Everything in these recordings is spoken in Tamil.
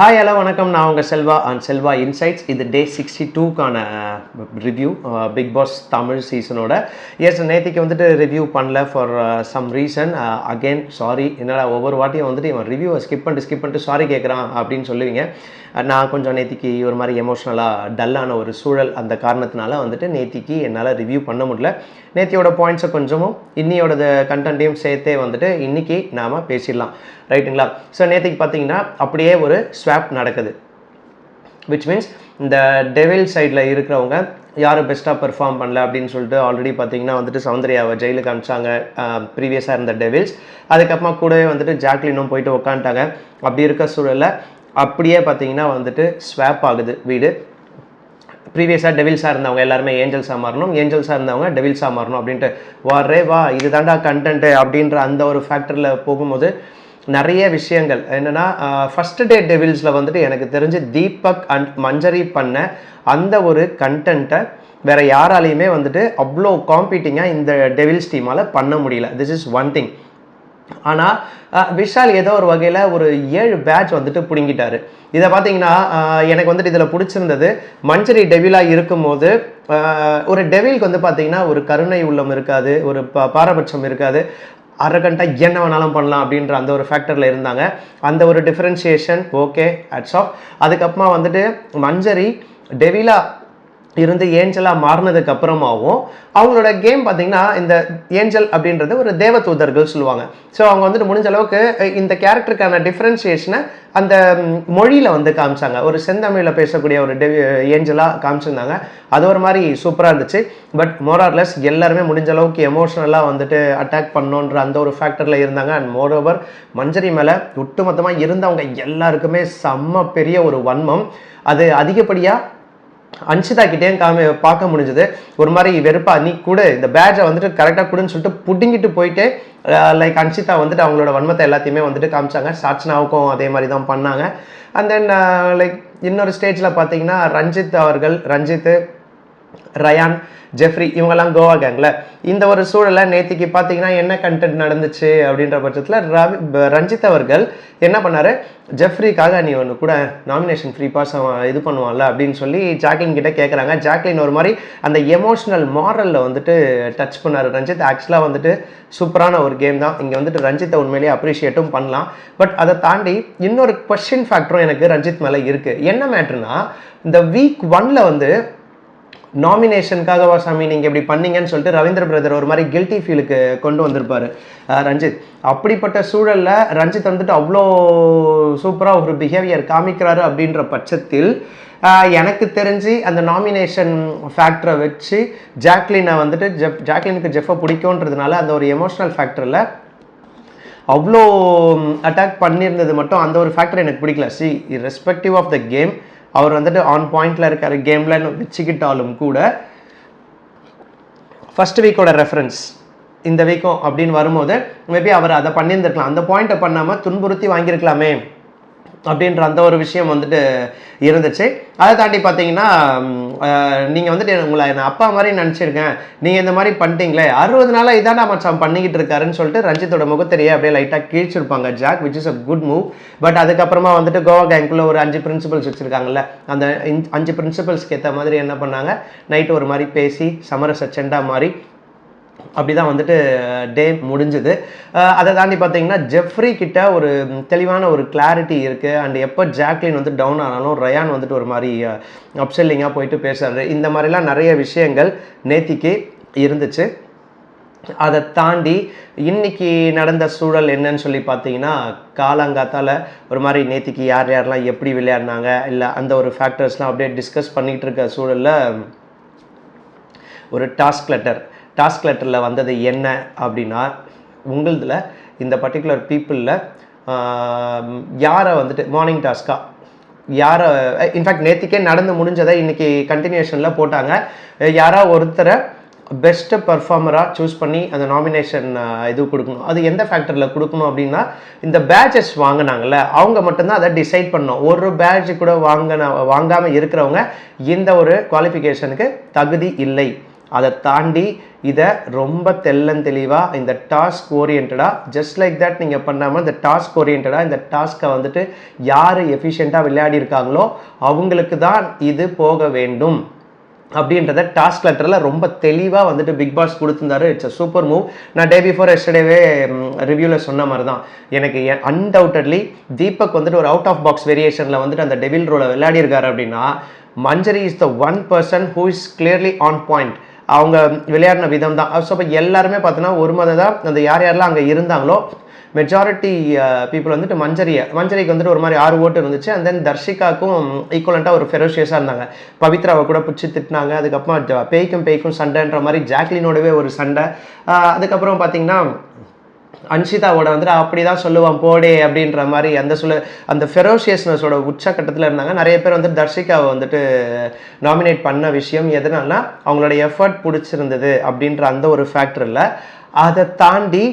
ஹாய் ஹலோ வணக்கம். நான் உங்கள் செல்வா அண்ட் செல்வா இன்சைட்ஸ். இது டே 62க்கான ரிவ்யூ பிக் பாஸ் தமிழ் சீசனோட. நேற்றுக்கு வந்துட்டு ரிவ்யூ பண்ணல for some reason. Again sorry. என்னடா ஒவ்வொரு வாட்டியும் வந்துட்டு இவன் ரிவ்யூவை ஸ்கிப் பண்ணிட்டு சாரி கேட்குறான் அப்படின்னு சொல்லுவீங்க. நான் கொஞ்சம் நேற்றுக்கு ஒரு மாதிரி எமோஷ்னலாக டல்லான ஒரு சூழல். அந்த காரணத்தினால வந்துட்டு நேற்றுக்கு என்னால் ரிவ்யூ பண்ண முடியல. நேத்தியோட பாயிண்ட்ஸை கொஞ்சமும் இன்னியோட கண்டென்ட்டையும் சேர்த்தே வந்துட்டு இன்றைக்கி நாம் பேசிடலாம், ரைட்டுங்களா? ஸோ நேற்றுக்கு பார்த்தீங்கன்னா அப்படியே ஒரு ஸ்வாப் நடக்குது. விச் மீன்ஸ் இந்த டெவில் சைடில் இருக்கிறவங்க யார் பெஸ்ட்டாக பெர்ஃபார்ம் பண்ணல அப்படின்னு சொல்லிட்டு ஆல்ரெடி பார்த்தீங்கன்னா வந்துட்டு சௌந்தர்யாவை ஜெயிலுக்கு அனுப்பிச்சாங்க, ப்ரீவியஸாக இருந்த டெவில்ஸ். அதுக்கப்புறமா கூடவே வந்துட்டு ஜாக்லினும் போயிட்டு உட்காந்துட்டாங்க. அப்படி இருக்க சூழலில் அப்படியே பார்த்தீங்கன்னா வந்துட்டு ஸ்வாப் ஆகுது வீடு. ப்ரீவியஸாக டெவில்ஸாக இருந்தவங்க எல்லாருமே ஏஞ்சல்ஸாக மாறணும், ஏஞ்சல்ஸாக இருந்தவங்க டெவில்ஸாக மாறணும் அப்படின்ட்டு வா இது தாண்டா கண்டென்ட்டு அப்படின்ற அந்த ஒரு ஃபேக்டரில் போகும்போது நிறைய விஷயங்கள் என்னென்னா, ஃபஸ்ட் டே டெவில்ஸில் வந்துட்டு எனக்கு தெரிஞ்சு தீபக் அண்ட் மஞ்சரி பண்ண அந்த ஒரு கண்டென்ட்டை வேறு யாராலையுமே வந்துட்டு அவ்வளோ காம்பீட்டிங்காக இந்த டெவில்ஸ் டீமால் பண்ண முடியல. This is one thing. ஆனால் விஷால் ஏதோ ஒரு வகையில் ஒரு 7 பேட்ச் வந்துட்டு பிடுங்கிட்டாரு. இதை பார்த்தீங்கன்னா எனக்கு வந்துட்டு இதில் பிடிச்சிருந்தது, மஞ்சரி டெவிலாக இருக்கும்போது ஒரு டெவிலுக்கு வந்து பார்த்தீங்கன்னா ஒரு கருணை உள்ளம் இருக்காது, ஒரு பாரபட்சம் இருக்காது, அரகண்டாக என்ன வேணாலும் பண்ணலாம் அப்படின்ற அந்த ஒரு ஃபேக்டரில் இருந்தாங்க. அந்த ஒரு டிஃப்ரென்ஷியேஷன் ஓகே, ஹேட்ஸ் ஆஃப். அதுக்கப்புறமா வந்துட்டு மஞ்சரி டெவிலா இருந்து ஏஞ்சலாக மாறினதுக்கு அப்புறமாவும் அவங்களோட கேம் பார்த்தீங்கன்னா, இந்த ஏஞ்சல் அப்படின்றது ஒரு தேவதூதர்கள் சொல்லுவாங்க. ஸோ அவங்க வந்துட்டு முடிஞ்ச அளவுக்கு இந்த கேரக்டருக்கான டிஃப்ரென்ஷியேஷனை அந்த மொழியில் வந்து காமிச்சாங்க. ஒரு செந்தமிழில் பேசக்கூடிய ஒரு ஏஞ்சலாக காமிச்சிருந்தாங்க. அது ஒரு மாதிரி சூப்பராக இருந்துச்சு. பட் மோரார்லெஸ் எல்லாருமே முடிஞ்ச அளவுக்கு எமோஷ்னலாக வந்துட்டு அட்டாக் பண்ணோன்ற அந்த ஒரு ஃபேக்டரில் இருந்தாங்க. அண்ட் மோரோவர் மஞ்சரி மேலே ஒட்டுமொத்தமாக இருந்தவங்க எல்லாருக்குமே செம்ம பெரிய ஒரு வன்மம். அது அதிகப்படியாக அன்ஷிதா கிட்டேயும் பார்க்க முடிஞ்சது. ஒரு மாதிரி வெறுப்பா, நீ கூட இந்த பேட்சை வந்துட்டு கரெக்டாக கொடுன்னு சொல்லிட்டு புடுங்கிட்டு போயிட்டு லைக் அன்ஷிதா வந்துட்டு அவங்களோட வன்மத்தை எல்லாத்தையுமே வந்துட்டு காமிச்சாங்க. சாட்சனாவுக்கும் அதே மாதிரி தான் பண்ணாங்க. அண்ட் தென் லைக் இன்னொரு ஸ்டேஜில் பார்த்தீங்கன்னா ரஞ்சித், ரயான், ஜெஃப்ரி இவங்கெல்லாம் கோவா கேங்கில். இந்த ஒரு சூழலை நேற்றுக்கு பார்த்தீங்கன்னா என்ன கண்டென்ட் நடந்துச்சு அப்படின்ற பட்சத்தில் ரஞ்சித் அவர்கள் என்ன பண்ணார், ஜெஃப்ரிக்காக நீ ஒன்று கூட நாமினேஷன் ஃப்ரீ பாஸ் இது பண்ணுவான்ல அப்படின்னு சொல்லி ஜாக்லின் கிட்டே கேட்குறாங்க. ஜாக்லின் ஒரு மாதிரி அந்த எமோஷ்னல் மாரலில் வந்துட்டு டச் பண்ணார் ரஞ்சித். ஆக்சுவலாக வந்துட்டு சூப்பரான ஒரு கேம் தான். இங்கே வந்துட்டு ரஞ்சித்தை உண்மையிலேயே அப்ரிஷியேட்டும் பண்ணலாம். பட் அதை தாண்டி இன்னொரு கொஸ்டின் ஃபேக்டரும் எனக்கு ரஞ்சித் மேலே இருக்குது. என்ன மேட்ருனா, இந்த வீக் 1ல் வந்து நாமினேஷனுக்காகவா சாமி நீங்கள் இப்படி பண்ணீங்கன்னு சொல்லிட்டு ரவீந்திர பிரதர் ஒரு மாதிரி கில்ட்டி ஃபீலுக்கு கொண்டு வந்திருப்பார் ரஞ்சித். அப்படிப்பட்ட சூழலில் ரஞ்சித் வந்துட்டு அவ்வளோ சூப்பராக ஒரு பிஹேவியர் காமிக்கிறாரு அப்படின்ற பட்சத்தில் எனக்கு தெரிஞ்சு அந்த நாமினேஷன் ஃபேக்டரை வச்சு ஜாக்லினை வந்துட்டு ஜாக்லினுக்கு ஜெஃபை பிடிக்கும்ன்றதுனால அந்த ஒரு எமோஷ்னல் ஃபேக்டரில் அவ்வளோ அட்டாக் பண்ணியிருந்தது மட்டும் அந்த ஒரு ஃபேக்டர் எனக்கு பிடிக்கல. ரெஸ்பெக்டிவ் ஆஃப் த கேம் அவர் வந்துட்டு ஆன் பாயிண்டில் இருக்கார். கேமில் வச்சுக்கிட்டாலும் கூட ஃபஸ்ட் வீக்கோட ரெஃபரன்ஸ் இந்த வீக்கும் அப்படின்னு வரும்போது மேபி அவர் அதை பண்ணியிருந்துருக்கலாம். அந்த பாயிண்ட்டை பண்ணாமல் துன்புறுத்தி வாங்கியிருக்கலாமே அப்படின்ற அந்த ஒரு விஷயம் வந்துட்டு இருந்துச்சு. அதை தாண்டி பார்த்தீங்கன்னா, நீங்கள் வந்துட்டு உங்களை நான் அப்பா மாதிரி நினச்சிருக்கேன், நீங்கள் இந்த மாதிரி பண்ணிட்டீங்களே, 60 நாளாக இதாண்டா மச்சான் பண்ணிக்கிட்டு இருக்காருன்னு சொல்லிட்டு ரஞ்சித்தோட முகத்தெரியே அப்படியே லைட்டாக கீழ்ச்சிருப்பாங்க Jack, which is a good move. But அதுக்கப்புறமா வந்துட்டு கோவா கேங்குள்ளே ஒரு 5 பிரின்சிபல்ஸ் வச்சுருக்காங்கல்ல, அந்த 5 பிரின்சிபல்ஸ்க்கு ஏற்ற மாதிரி என்ன பண்ணாங்க, நைட்டு ஒரு மாதிரி பேசி சமரச செண்டா மாதிரி அப்படி தான் வந்துட்டு டே முடிஞ்சுது. அதை தாண்டி பார்த்தீங்கன்னா ஜெஃப்ரி கிட்ட ஒரு தெளிவான ஒரு கிளாரிட்டி இருக்குது. அண்ட் எப்போ ஜாக்லின் வந்து டவுன் ஆனாலும் ரயான் வந்துட்டு ஒரு மாதிரி அப்செல்லிங்காக போயிட்டு பேசுறாரு. இந்த மாதிரிலாம் நிறைய விஷயங்கள் நேத்திக்கு இருந்துச்சு. அதை தாண்டி இன்னைக்கு நடந்த சூழல் என்னன்னு சொல்லி பார்த்தீங்கன்னா, காலாங்காத்தால் ஒரு மாதிரி நேத்திக்கு யாரெல்லாம் எப்படி விளையாடினாங்க இல்லை அந்த ஒரு ஃபேக்டர்ஸ்லாம் அப்படியே டிஸ்கஸ் பண்ணிகிட்டு இருக்க சூழலில் ஒரு டாஸ்க் லெட்டரில் வந்தது என்ன அப்படின்னா, உங்களதில் இந்த பர்டிகுலர் பீப்புளில் யாரை வந்துட்டு மார்னிங் டாஸ்க்காக யாரை இன்ஃபேக்ட் நேற்றுக்கே நடந்து முடிஞ்சதை இன்றைக்கி கண்டினியூஷனில் போட்டாங்க. யாராவது ஒருத்தரை பெஸ்ட்டு பர்ஃபார்மராக சூஸ் பண்ணி அந்த நாமினேஷன் இது கொடுக்கணும். அது எந்த ஃபேக்டரில் கொடுக்கணும் அப்படின்னா, இந்த பேட்சஸ் வாங்கினாங்கல்ல அவங்க மட்டும்தான் அதை டிசைட் பண்ணணும். ஒரு பேட்ஜ் கூட வாங்காமல் இருக்கிறவங்க இந்த ஒரு குவாலிஃபிகேஷனுக்கு தகுதி இல்லை அதை தாண்டி இதை ரொம்ப தெளிவாக இந்த டாஸ்க் ஓரியன்டாக ஜஸ்ட் லைக் தட் நீங்கள் பண்ணாமல் இந்த டாஸ்க் ஓரியன்டாக இந்த டாஸ்க்கை வந்துட்டு யார் எஃபிஷியண்ட்டாக விளையாடி இருக்காங்களோ அவங்களுக்கு தான் இது போக வேண்டும் அப்படின்றத டாஸ்க் லெட்டரில் ரொம்ப தெளிவாக வந்துட்டு பிக் பாஸ் கொடுத்துருந்தாரு. It's a super move. நான் டே பிஃபோர் எஸ்டர்டேவே ரிவ்யூவில் சொன்ன மாதிரி தான், எனக்கு அன்டவுட்டட்லி தீபக் வந்துட்டு ஒரு அவுட் ஆஃப் பாக்ஸ் வேரியேஷனில் வந்துட்டு அந்த டெவில் ரோலை விளையாடிருக்காரு அப்படின்னா Manjari is the one person who is clearly on point. அவங்க விளையாடின விதம் தான். ஸோ இப்போ எல்லாருமே பார்த்தோன்னா ஒரு மாதிரி தான் அந்த யாரெல்லாம் அங்கே இருந்தாங்களோ மெஜாரிட்டி பீப்புள் வந்துட்டு மஞ்சரிக்கு வந்துட்டு ஒரு மாதிரி 6 ஓட்டு இருந்துச்சு. அண்ட் தென் தர்ஷிகாவுக்கும் ஈக்குவலண்ட்டாக ஒரு ஃபெரோஷியஸாக இருந்தாங்க. பவித்ராவை கூட பிடிச்சி திட்டினாங்க. அதுக்கப்புறம் பேய்க்கும் சண்டைன்ற மாதிரி ஜாக்லினோடவே ஒரு சண்டை. அதுக்கப்புறம் பார்த்தீங்கன்னா அன்ஷிதாவோட வந்துட்டு அப்படி தான் சொல்லுவான் போடே அப்படின்ற மாதிரி அந்த ஃபெரோஷியஸ்னஸோட உச்சக்கட்டத்தில் இருந்தாங்க. நிறைய பேர் வந்து தர்ஷிகாவை வந்துட்டு நாமினேட் பண்ண விஷயம் எதனால்னா அவங்களோட எஃபர்ட் பிடிச்சிருந்தது அப்படின்ற அந்த ஒரு ஃபேக்டர் இல்லை. அதை தாண்டி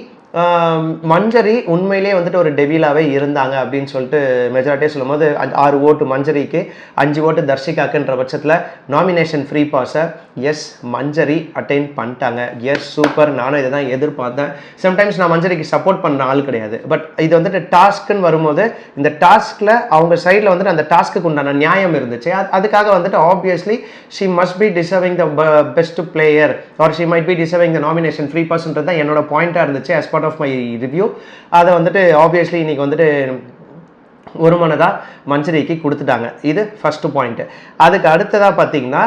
மஞ்சரி உண்மையிலே வந்துட்டு ஒரு டெவிலாகவே இருந்தாங்க அப்படின்னு சொல்லிட்டு மெஜாரிட்டியாக சொல்லும் போது 6 ஓட்டு மஞ்சரிக்கு 5 ஓட்டு தர்ஷிகாக்குன்ற பட்சத்தில் நாமினேஷன் ஃப்ரீ பாஸை எஸ் மஞ்சரி அட்டைன் பண்ணிட்டாங்க. Yes super. நானும் இதை தான் எதிர்பார்த்தேன். சம்டைம்ஸ் நான் மஞ்சரிக்கு சப்போர்ட் பண்ண ஆள் கிடையாது. பட் இது வந்துட்டு டாஸ்க்குன்னு வரும்போது இந்த டாஸ்கில் அவங்க சைடில் வந்துட்டு அந்த டாஸ்க்கு உண்டான நியாயம் இருந்துச்சு. அதுக்காக வந்துட்டு obviously she must be deserving the best player or she might be deserving the nomination free பாஸ்ன்றது தான் என்னோட பாயிண்டாக இருந்துச்சு as part of my review. அதை வந்துட்டு ஆப்வியஸ்லி இன்னைக்கு வந்துட்டு ஒரு மனதாக மஞ்சரிக்கு கொடுத்துட்டாங்க. இது ஃபஸ்ட்டு பாயிண்ட்டு. அதுக்கு அடுத்ததாக பார்த்தீங்கன்னா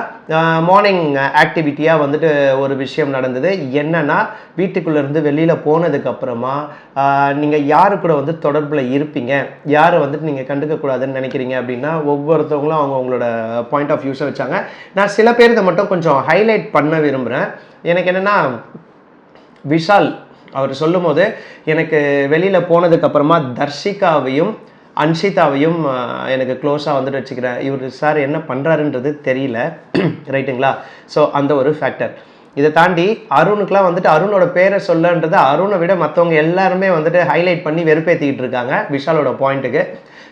மார்னிங் ஆக்டிவிட்டியாக வந்துட்டு ஒரு விஷயம் நடந்தது. என்னென்னா வீட்டுக்குள்ளேருந்து வெளியில் போனதுக்கப்புறமா நீங்கள் யாரு கூட வந்து தொடர்பில் இருப்பீங்க, யாரை வந்துட்டு நீங்கள் கண்டுக்கக்கூடாதுன்னு நினைக்கிறீங்க அப்படின்னா ஒவ்வொருத்தவங்களும் அவங்களோட பாயிண்ட் ஆஃப் வியூஸை வச்சாங்க. நான் சில பேர் இதை மட்டும் கொஞ்சம் ஹைலைட் பண்ண விரும்புகிறேன். எனக்கு என்னென்னா விஷால் அவர் சொல்லும் போது எனக்கு வெளியில் போனதுக்கப்புறமா தர்ஷிகாவையும் அன்ஷிதாவையும் எனக்கு க்ளோஸாக வந்துட்டு வச்சுக்கிறேன். இவர் சார் என்ன பண்ணுறாருன்றது தெரியல. ரைட்டுங்களா? ஸோ அந்த ஒரு ஃபேக்டர். இதை தாண்டி அருணுக்குலாம் வந்துட்டு அருணோட பேரை சொல்லன்றது அருணை விட மற்றவங்க எல்லாருமே வந்துட்டு ஹைலைட் பண்ணி வெறுப்பேற்றிக்கிட்டு இருக்காங்க விஷாலோட பாயிண்ட்டுக்கு.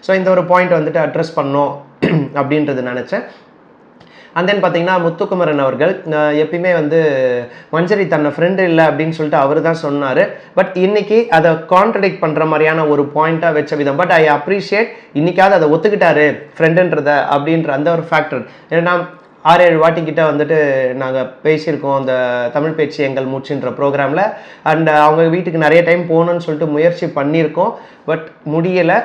ஸோ இந்த ஒரு பாயிண்ட் வந்துட்டு அட்ரஸ் பண்ணோம் அப்படின்றது நினச்சேன். அண்ட் தென் பார்த்தீங்கன்னா முத்துக்குமரன் அவர்கள் எப்பயுமே வந்து மஞ்சரி தன்னை ஃப்ரெண்டு இல்லை அப்படின்னு சொல்லிட்டு அவர் தான் சொன்னார். பட் இன்னைக்கு அதை கான்ட்ரடிக்ட் பண்ணுற மாதிரியான ஒரு பாயிண்ட்டாக வச்ச விதம். பட் ஐ அப்ரிஷியேட் இன்னைக்காவது அதை ஒத்துக்கிட்டாரு ஃப்ரெண்டுன்றத அப்படின்ற அந்த ஒரு ஃபேக்டர். ஏன்னா 6-7 வாட்டி கிட்ட வந்துட்டு நாங்கள் பேசியிருக்கோம் அந்த தமிழ் பேச்சு எங்கள் மூச்சுன்ற ப்ரோக்ராமில். அண்ட் அவங்க வீட்டுக்கு நிறைய டைம் போகணுன்னு சொல்லிட்டு முயற்சி பண்ணியிருக்கோம். பட் முடியலை.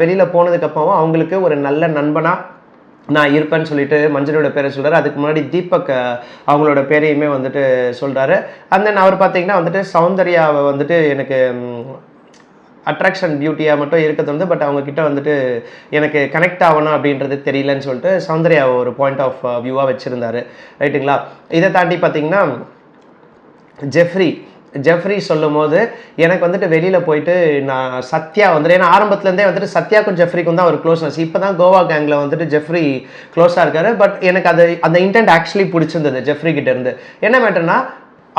வெளியில் போனதுக்கப்புறம் அவங்களுக்கு ஒரு நல்ல நண்பனாக நான் இருப்பேன்னு சொல்லிட்டு மஞ்சளோட பேரை சொல்கிறார். அதுக்கு முன்னாடி தீபக் அவங்களோட பேரையுமே வந்துட்டு சொல்கிறாரு. அண்ட் தென் அவர் பார்த்தீங்கன்னா வந்துட்டு சௌந்தர்யாவை வந்துட்டு எனக்கு அட்ராக்ஷன் பியூட்டியாக மட்டும் இருக்கிறது வந்து பட் அவங்கக்கிட்ட வந்துட்டு எனக்கு கனெக்ட் ஆகணும் அப்படின்றது தெரியலன்னு சொல்லிட்டு சௌந்தர்யாவை ஒரு பாயிண்ட் ஆஃப் வியூவாக வச்சுருந்தாரு. ரைட்டுங்களா? இதை தாண்டி பார்த்தீங்கன்னா ஜெஃப்ரி சொல்லும் போது எனக்கு வந்துட்டு வெளியில் போயிட்டு நான் சத்யா வந்துட்டு ஏன்னா ஆரம்பத்துலேருந்தே வந்துட்டு சத்யாக்கும் ஜெஃப்ரிக்கும் தான் ஒரு க்ளோஸ்னஸ். இப்போ தான் கோவா கேங்கில் வந்துட்டு ஜெஃப்ரி க்ளோஸாக இருக்காரு. பட் எனக்கு அந்த இன்டென்ட் ஆக்சுவலி பிடிச்சிருந்தது ஜெஃப்ரி கிட்ட இருந்து. என்ன மேட்டர்னா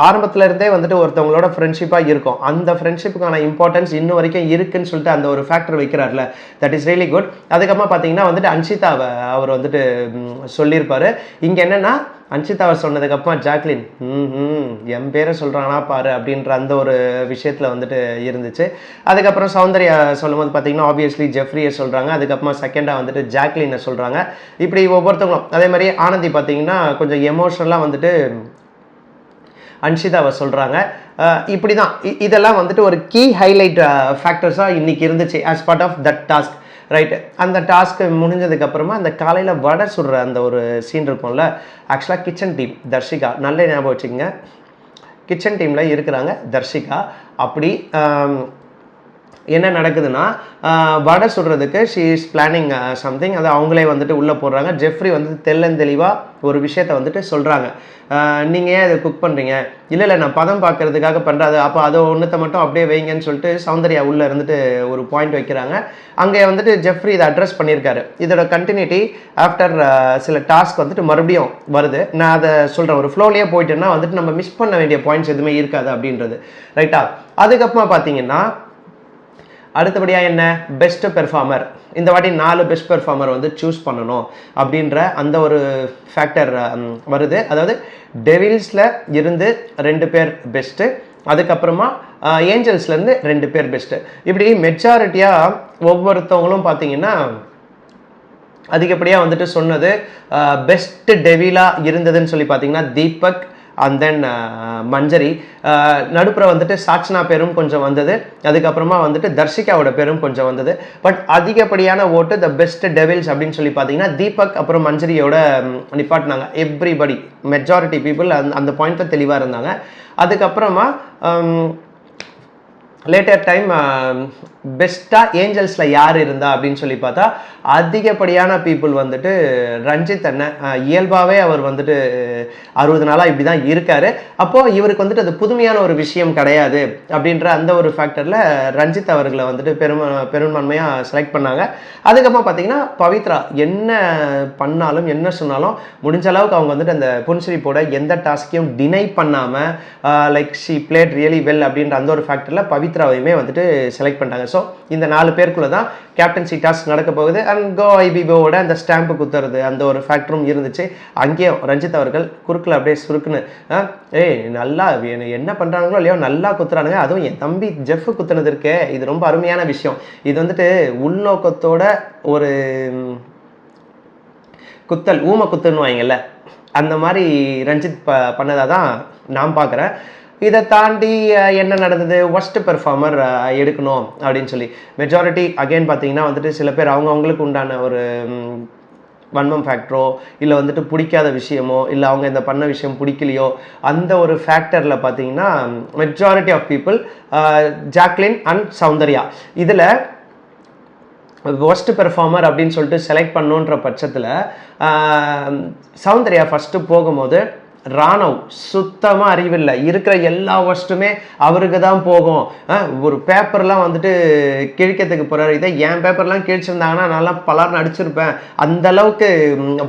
ஆரம்பத்துல இருந்தே வந்துட்டு ஒருத்தவங்களோட ஃப்ரெண்ட்ஷிப்பாக இருக்கும். அந்த ஃப்ரெண்ட்ஷிப்புக்கான இம்பார்ட்டன்ஸ் இன்னும் வரைக்கும் இருக்குன்னு சொல்லிட்டு அந்த ஒரு ஃபேக்டர் வைக்கிறார்ல, தட் இஸ் ரியலி குட். அதுக்கப்புறமா பார்த்தீங்கன்னா வந்துட்டு அன்ஷிதாவை அவர் வந்துட்டு சொல்லியிருப்பாரு. இங்கே என்னென்னா அன்ஷிதாவை சொன்னதுக்கப்புறமா ஜாக்லின் என் பேரை சொல்கிறானா பாரு அப்படின்ற அந்த ஒரு விஷயத்தில் வந்துட்டு இருந்துச்சு. அதுக்கப்புறம் சௌந்தர்யா சொல்லும் போது பார்த்தீங்கன்னா ஆப்வியஸ்லி ஜெஃப்ரியை சொல்கிறாங்க. அதுக்கப்புறமா செகண்டாக வந்துட்டு ஜாக்லினை சொல்கிறாங்க. இப்படி ஒவ்வொருத்தவங்களும் அதே மாதிரி ஆனந்தி பார்த்தீங்கன்னா கொஞ்சம் எமோஷனலாக வந்துட்டு அன்ஷிதாவை சொல்கிறாங்க. இப்படி தான் இதெல்லாம் வந்துட்டு ஒரு கீ ஹைலைட் ஃபேக்டர்ஸாக இன்றைக்கி இருந்துச்சு as part of that task. Right. அந்த டாஸ்க்கு முடிஞ்சதுக்கப்புறமா அந்த காலையில் வடை சுடுற அந்த ஒரு சீன் இருக்கும்ல, ஆக்சுவலாக கிச்சன் டீம் தர்ஷிகா நல்ல ஞாபகம் வச்சுக்கோங்க, கிச்சன் டீமில் இருக்கிறாங்க தர்ஷிகா. அப்படி என்ன நடக்குதுன்னா வடை சுடுறதுக்கு ஷீ இஸ் பிளானிங் சம்திங். அதை அவங்களே வந்துட்டு உள்ளே போடுறாங்க. ஜெஃப்ரி வந்துட்டு தெளிவாக ஒரு விஷயத்த வந்துட்டு சொல்கிறாங்க. நீங்கள் ஏன் இதை குக் பண்ணுறீங்க? இல்லை நான் பதம் பார்க்கறதுக்காக பண்ணுறது. அப்போ அதை ஒன்றத்தை மட்டும் அப்படியே வைங்கன்னு சொல்லிட்டு சௌந்தர்யா உள்ளே இருந்துட்டு ஒரு பாயிண்ட் வைக்கிறாங்க. அங்கே வந்துட்டு ஜெஃப்ரி இதை அட்ரஸ் பண்ணியிருக்காரு. இதோட கண்டினியூட்டி ஆஃப்டர் சில டாஸ்க் வந்துட்டு மறுபடியும் வருது. நான் அதை சொல்கிறேன், ஒரு ஃப்ளோலேயே போயிட்டேன்னா வந்துட்டு நம்ம மிஸ் பண்ண வேண்டிய பாயிண்ட்ஸ் எதுவுமே இருக்காது அப்படின்றது. ரைட்டா? அதுக்கப்புறமா பார்த்தீங்கன்னா அடுத்தபடியாக என்ன, பெஸ்ட் பெர்ஃபார்மர். இந்த வாட்டி 4 பெஸ்ட் பெர்ஃபார்மர் வந்து சூஸ் பண்ணணும் அப்படின்ற அந்த ஒரு ஃபேக்டர் வருது. அதாவது டெவில்ஸில் இருந்து 2 பேர் பெஸ்ட்டு, அதுக்கப்புறமா ஏஞ்சல்ஸ்லேருந்து 2 பேர் பெஸ்ட்டு. இப்படி மெஜாரிட்டியாக ஒவ்வொருத்தவங்களும் பார்த்தீங்கன்னா அதிகப்படியாக வந்துட்டு சொன்னது பெஸ்ட் டெவிலாக இருந்ததுன்னு சொல்லி பார்த்தீங்கன்னா தீபக் அண்ட் தென் மஞ்சரி. நடுப்புற வந்துட்டு சாட்சனா பேரும் கொஞ்சம் வந்தது, அதுக்கப்புறமா வந்துட்டு தர்ஷிகாவோட பேரும் கொஞ்சம் வந்தது. பட் அதிகப்படியான ஓட்டு த பெஸ்ட் டெவில்ஸ் அப்படின்னு சொல்லி பார்த்தீங்கன்னா தீபக் அப்புறம் மஞ்சரியோட நிப்பாட்டினாங்க. எவ்ரிபடி மெஜாரிட்டி பீப்புள் அந்த பாயிண்ட்டில் தெளிவாக இருந்தாங்க. அதுக்கப்புறமா லேட்டர் டைம் பெஸ்ட்டாக ஏஞ்சல்ஸில் யார் இருந்தா அப்படின்னு சொல்லி பார்த்தா அதிகப்படியான பீப்புள் வந்துட்டு ரஞ்சித் அண்ணன். இயல்பாகவே அவர் வந்துட்டு 60 நாளாக இப்படி தான் இருக்கார். அப்போது இவருக்கு வந்துட்டு அது புதுமையான ஒரு விஷயம் கிடையாது அப்படின்ற அந்த ஒரு ஃபேக்டரில் ரஞ்சித் அவர்களை வந்துட்டு பெரும்பான்மையாக செலக்ட் பண்ணாங்க. அதுக்கப்புறமா பார்த்தீங்கன்னா பவித்ரா என்ன பண்ணாலும் என்ன சொன்னாலும் முடிஞ்ச அளவுக்கு அவங்க வந்துட்டு அந்த புன்சிரிப்போட எந்த டாஸ்க்கையும் டினை பண்ணாமல் like she played really well அப்படின்ற அந்த ஒரு ஃபேக்டரில் பவித்ராவையுமே வந்துட்டு செலக்ட் பண்ணிட்டாங்க. ஸோ இந்த 4 பேருக்குள்ள தான் கேப்டன்சி டாஸ்க் நடக்க போகுது. அண்ட் கோ ஐபிஓட அந்த ஸ்டாம்பு குத்துறது அந்த ஒரு ஃபேக்டரும் இருந்துச்சு. அங்கேயும் ரஞ்சித் அவர்கள் குறுக்கில் அப்படியே சுருக்குன்னு நல்லா என்ன பண்ணுறாங்களோ இல்லையோ நல்லா குத்துறானுங்க. அதுவும் என் தம்பி ஜெஃப் குத்துனது இருக்கே, இது ரொம்ப அருமையான விஷயம். இது வந்துட்டு உள்நோக்கத்தோட ஒரு குத்தல், ஊம குத்துன்னு வாங்கல்ல, அந்த மாதிரி ரஞ்சித் பண்ணதாக தான் நான் பார்க்குறேன். இதை தாண்டி என்ன நடந்தது, ஒர்ஸ்ட் பெர்ஃபார்மர் எடுக்கணும் அப்படின்னு சொல்லி மெஜாரிட்டி அகெயின் பார்த்தீங்கன்னா வந்துட்டு சில பேர் அவங்களுக்கு உண்டான ஒரு வன்மம் ஃபேக்டரோ இல்லை வந்துட்டு பிடிக்காத விஷயமோ இல்லை அவங்க இந்த பண்ண விஷயம் பிடிக்கலையோ அந்த ஒரு ஃபேக்டரில் பார்த்தீங்கன்னா majority of people Jacqueline and Soundarya இதில் ஒர்ஸ்ட் பெர்ஃபார்மர் அப்படின்னு சொல்லிட்டு செலக்ட் பண்ணுன்ற பட்சத்தில் சௌந்தர்யா ஃபஸ்ட்டு போகும்போது ராணவ் சுத்தமாக அறிவில்லை, இருக்கிற எல்லா ஒர்ஸ்ட்டுமே அவருக்கு தான் போகும். ஒரு பேப்பர்லாம் வந்துட்டு கிழிக்கிறதுக்கு போகிறாரு. இதை என் பேப்பர்லாம் கிழிச்சிருந்தாங்கன்னா நல்லா பலர்னு அடிச்சிருப்பேன். அந்த அளவுக்கு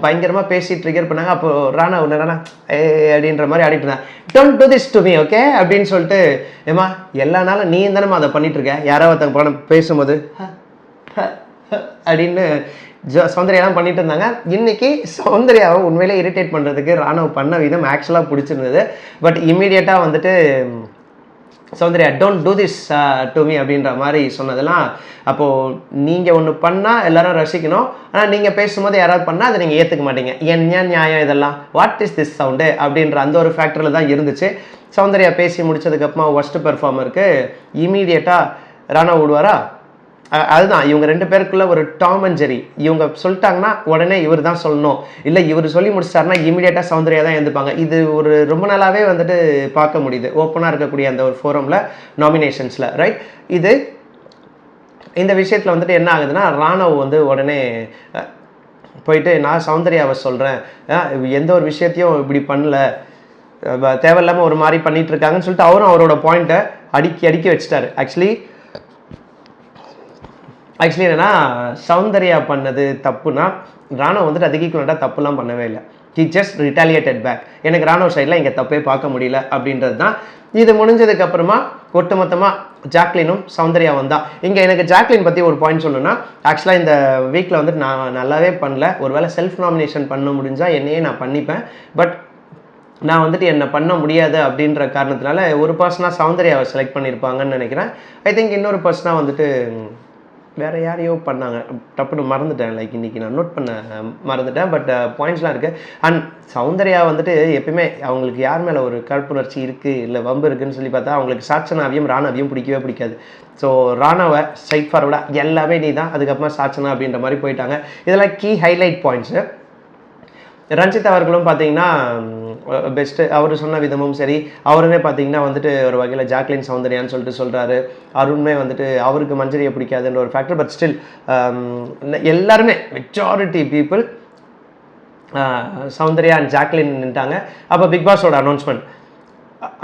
பயங்கரமாக பேசி ட்ரிகர் பண்ணாங்க. அப்போ ராணவ் அப்படின்ற மாதிரி ஆடிட்டு இருந்தான். Don't do this to me okay அப்படின்னு சொல்லிட்டு, ஏமா எல்லா நாளும் நீ தானேம்மா அதை பண்ணிட்டு இருக்க, யாராவது ஒருத்தங்க போன பேசும்போது அப்படின்னு சௌந்தர்யாலாம் பண்ணிட்டு இருந்தாங்க. இன்னைக்கு சௌந்தர்யாவை உண்மையிலே இரிட்டேட் பண்ணுறதுக்கு ராணவ் பண்ண விதம் ஆக்சுவலாக பிடிச்சிருந்தது. பட் இம்மீடியட்டாக வந்துட்டு Soundarya don't do this to me அப்படின்ற மாதிரி சொன்னதெல்லாம், அப்போது நீங்கள் ஒன்று பண்ணால் எல்லாரும் ரசிக்கணும், ஆனால் நீங்கள் பேசும்போது யாராவது பண்ணால் அதை நீங்கள் ஏற்றுக்க மாட்டீங்க, என்ன நியாயம் இதெல்லாம், வாட் இஸ் திஸ் சவுண்டு அப்படின்ற அந்த ஒரு ஃபேக்டரில் தான் இருந்துச்சு. சௌந்தர்யா பேசி முடிச்சதுக்கப்புறமா ஒர்ஸ்ட் பெர்ஃபார்மருக்கு இம்மீடியட்டாக ராணவ் விடுவாரா, அதுதான் இவங்க 2 பேருக்குள்ள ஒரு டாம் அண்ட் ஜெரி. இவங்க சொல்லிட்டாங்கன்னா உடனே இவர் தான் சொல்லணும், இல்லை இவர் சொல்லி முடிச்சிட்டாருன்னா இமீடியட்டாக சௌந்தர்யா தான் எழுந்துப்பாங்க. இது ஒரு ரொம்ப நாளாகவே வந்துட்டு பார்க்க முடியுது ஓப்பனாக இருக்கக்கூடிய அந்த ஒரு ஃபோரமில் நாமினேஷன்ஸில், ரைட். இந்த விஷயத்தில் வந்துட்டு என்ன ஆகுதுன்னா ராணவ் வந்து உடனே போயிட்டு நான் சௌந்தர்யாவை சொல்கிறேன், எந்த ஒரு விஷயத்தையும் இப்படி பண்ணல, தேவையில்லாமல் ஒரு மாதிரி பண்ணிட்டு இருக்காங்கன்னு சொல்லிட்டு அவரும் அவரோட பாயிண்ட்டை அடுக்கி வச்சுட்டாரு. ஆக்சுவலி என்னன்னா சௌந்தர்யா பண்ணது தப்புனா ராணவ் வந்துட்டு அதுக்கு ஈக்குவலாக தப்புலாம் பண்ணவே இல்லை. He just retaliated back. எனக்கு ராணவ் சைடில் இங்கே தப்பே பார்க்க முடியல அப்படின்றது தான். இது முடிஞ்சதுக்கப்புறமா ஒட்டுமொத்தமாக ஜாக்லினும் சௌந்தர்யாவும் தான். இங்கே எனக்கு ஜாக்லின் பற்றி ஒரு பாயிண்ட் சொல்லணும்னா, ஆக்சுவலாக இந்த வீக்கில் வந்துட்டு நான் நல்லாவே பண்ணல. ஒருவேளை செல்ஃப் நாமினேஷன் பண்ண முடிஞ்சால் என்னையே நான் பண்ணிப்பேன். பட் நான் வந்துட்டு என்ன பண்ண முடியாது அப்படின்ற காரணத்தினால ஒரு பர்சனாக சௌந்தர்யாவை செலக்ட் பண்ணியிருப்பாங்கன்னு நினைக்கிறேன். ஐ திங்க் இன்னொரு பர்சனாக வந்துட்டு வேறு யாரையோ பண்ணாங்க, டப்புன்னு மறந்துட்டேன். லைக் இன்றைக்கி நான் நோட் பண்ண மறந்துட்டேன். பட் பாயிண்ட்ஸ்லாம் இருக்குது. அண்ட் சௌந்தர்யா வந்துட்டு எப்பயுமே அவங்களுக்கு யார் மேலே ஒரு கற்புணர்ச்சி இருக்குது இல்லை வம்பு இருக்குதுன்னு சொல்லி பார்த்தா அவங்களுக்கு சாட்சனாவையும் ராணாவையும் பிடிக்கவே பிடிக்காது. ஸோ ராணாவை ஸ்ட்ரைட் ஃபார்வர்டாக எல்லாமே நீ தான், அதுக்கப்புறமா சாட்சனா அப்படின்ற மாதிரி போயிட்டாங்க. இதெல்லாம் கீ ஹைலைட் பாயிண்ட்ஸு. ரஞ்சித் அவர்களும் பார்த்தீங்கன்னா பெஸ்ட்டு, அவர் சொன்ன விதமும் சரி, அவருமே பார்த்தீங்கன்னா வந்துட்டு ஒரு வகையில் ஜாக்லின் சௌந்தர்யான்னு சொல்லிட்டு சொல்கிறாரு. அருண்மே வந்துட்டு அவருக்கு மஞ்சரியை பிடிக்காதுன்ற ஒரு ஃபேக்டர். பட் ஸ்டில் எல்லாருமே majority people Soundarya and Jacqueline நின்ட்டாங்க. அப்போ பிக் பாஸோட அனௌன்ஸ்மெண்ட்